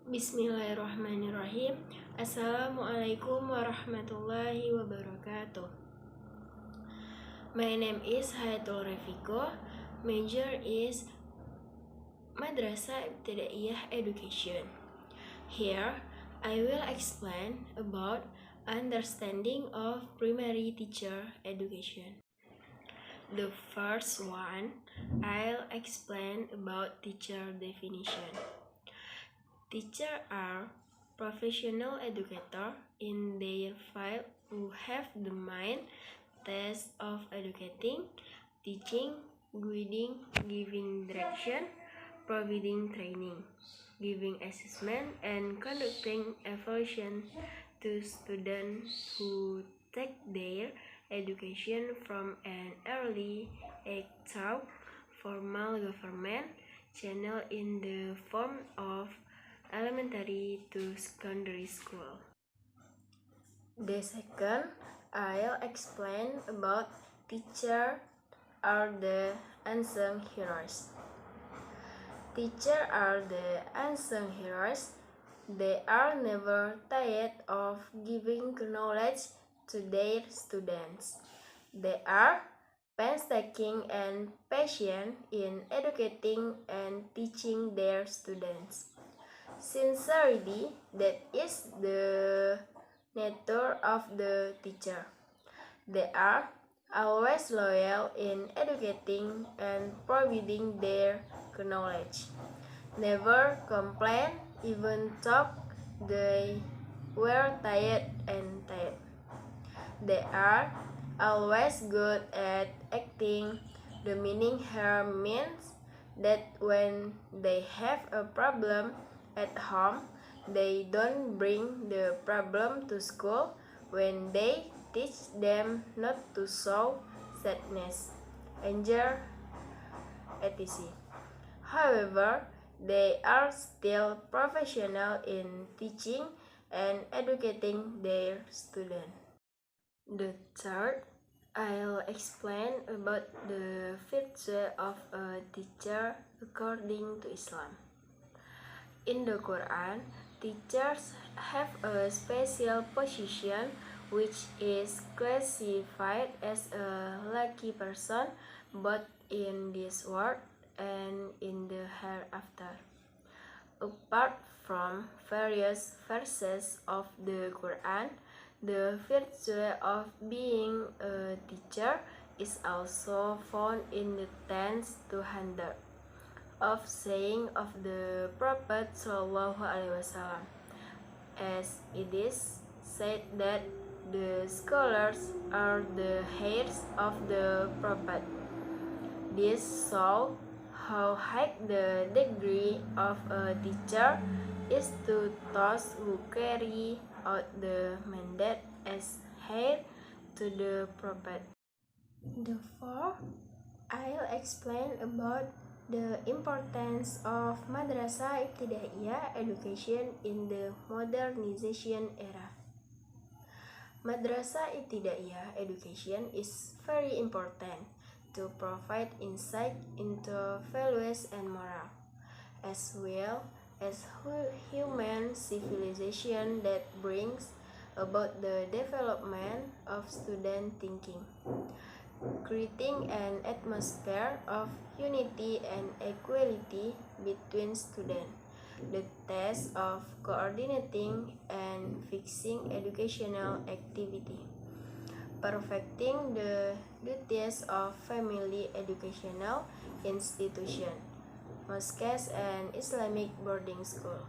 Bismillahirrahmanirrahim. Assalamualaikum warahmatullahi wabarakatuh. My name is Hayatul Refiko. Major is Madrasah Ibtidaiyah Education. Here, I will explain about understanding of primary teacher education. The first one, I'll explain about teacher definition. Teachers are professional educators in their field who have the main task of educating, teaching, guiding, giving direction, providing training, giving assessment, and conducting evaluation to students who take their education from an early age through formal government channel in the form of elementary to secondary school. The second, I'll explain about teachers are the unsung heroes. Teachers are the unsung heroes. They are never tired of giving knowledge to their students. They are painstaking and patient in educating and teaching their students. Sincerity, that is the nature of the teacher. They are always loyal in educating and providing their knowledge. Never complain, even though they were tired and tired. They are always good at acting. The meaning here means that when they have a problem at home, they don't bring the problem to school when they teach them not to show sadness, anger, etc. However, they are still professional in teaching and educating their students. The third, I'll explain about the virtue of a teacher according to Islam. In the Quran, teachers have a special position which is classified as a lucky person both in this world and in the hereafter. Apart from various verses of the Quran, the virtue of being a teacher is also found in the 10th 200 of saying of the Prophet Sallallahu Alaihi Wasallam, as it is said that the scholars are the heirs of the Prophet. This shows how high the degree of a teacher is to those who carry out the mandate as heir to the Prophet. Therefore, I'll explain about the importance of Madrasah Ibtidaiyah education in the modernization era. Madrasah Ibtidaiyah education is very important to provide insight into values and moral, as well as human civilization that brings about the development of student thinking, creating an atmosphere of unity and equality between students. The task of coordinating and fixing educational activity, perfecting the duties of family educational institution, mosques and Islamic boarding school.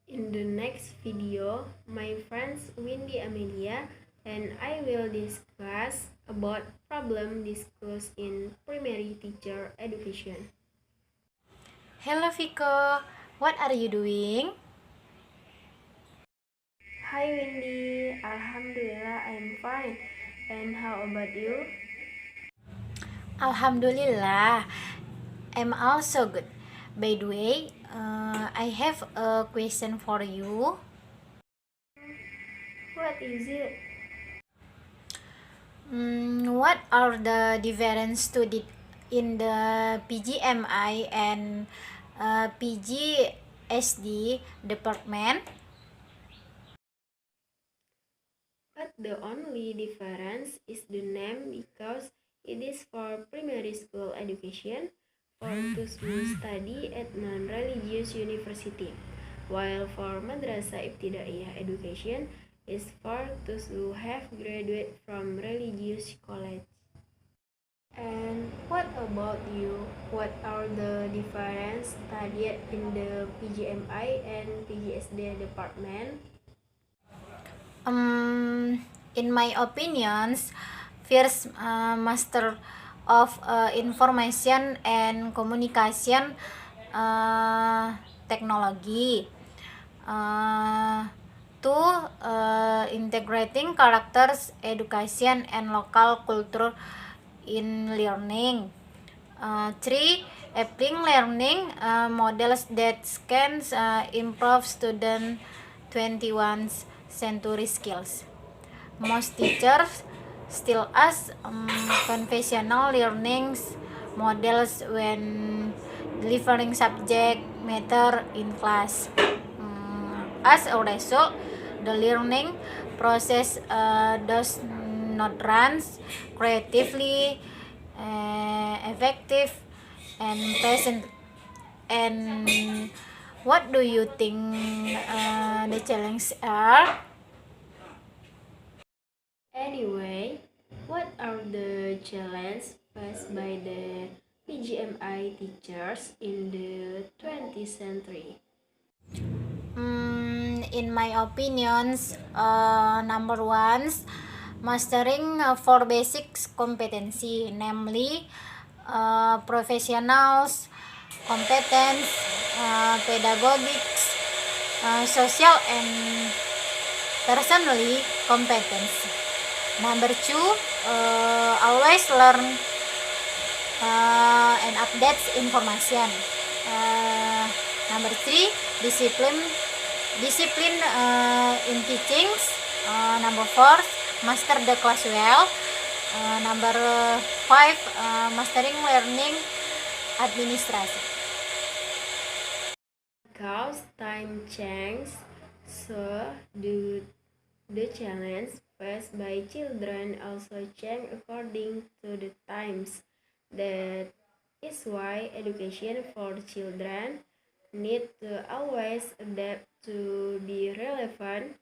In the next video, my friends Windy Amelia and I will discuss about problem discussed in primary teacher education. Hello Viko, what are you doing? Hi Windy, Alhamdulillah I'm fine. And how about you? Alhamdulillah, I'm also good. By the way, I have a question for you. What is it? What are the difference in the PGMI and PG PGSD department. But the only difference is the name because it is for primary school education for those who study at non-religious university, while for Madrasah Ibtidaiyah education is for those who have graduated from religious college. And what about you? What are the difference studied in the PGMI and PGSD department? In my opinions, first Master of Information and Communication Technology. Two, integrating characters, education, and local culture in learning. Three, applying learning models that can improve student 21st century skills. Most teachers still ask conventional learning models when delivering subject matter in class. As a result, the learning process does not run creatively, effective, and present. And what do you think the challenges are? Anyway, what are the challenges faced by the PGMI teachers in the 20th century? In my opinions, number one, mastering four basics competency, namely professionals, competence, pedagogics, social and personally competence. Number two, always learn and updates information. Number three, discipline in teachings. Number four, master the class well. Number five, mastering learning administration. Because time changes, so do the challenge faced by children also change according to the times. That is why education for children need to always adapt to be relevant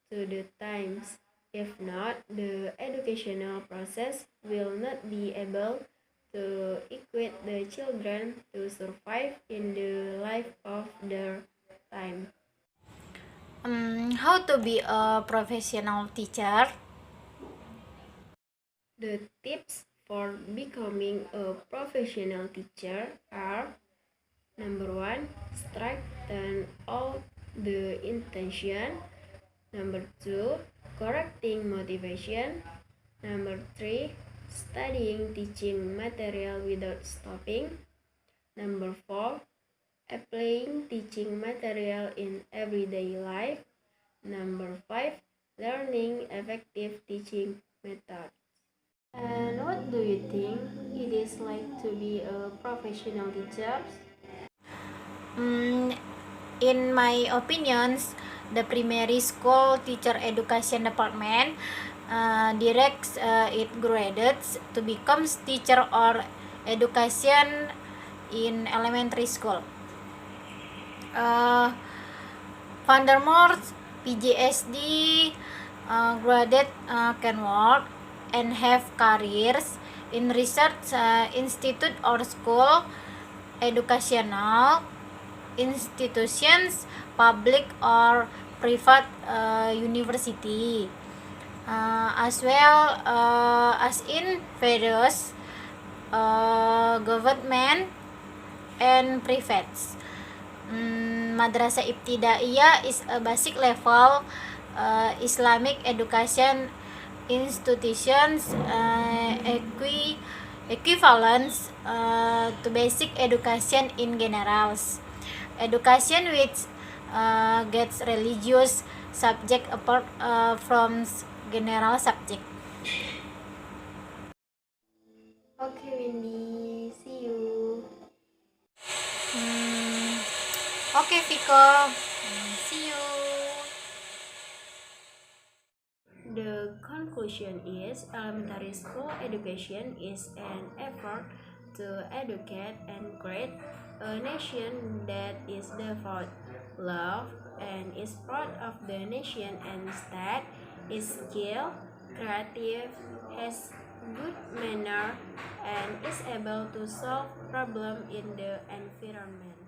to the times. If not, the educational process will not be able to equip the children to survive in the life of their time. How to be a professional teacher? The tips for becoming a professional teacher are: number one, straighten out the intention. Number two, correcting motivation. Number three, studying teaching material without stopping. Number four, applying teaching material in everyday life. Number five, learning effective teaching methods. And what do you think it is like to be a professional teacher? In my opinions, the primary school teacher education department directs its graduates to become teacher or education in elementary school. Furthermore, PGSD graduate can work and have careers in research institute or school, educational institutions, public or private university, as well as in various government and privates. Madrasah Ibtidaiyah is a basic level Islamic education institutions equivalent to basic education in generals. Education which gets religious subject apart from general subject. Okay, Windy, see you. Okay, Viko. See you. The conclusion is elementary school education is an effort to educate and create a nation that is devout, love, and is proud of the nation and state, is skilled, creative, has good manner, and is able to solve problems in the environment.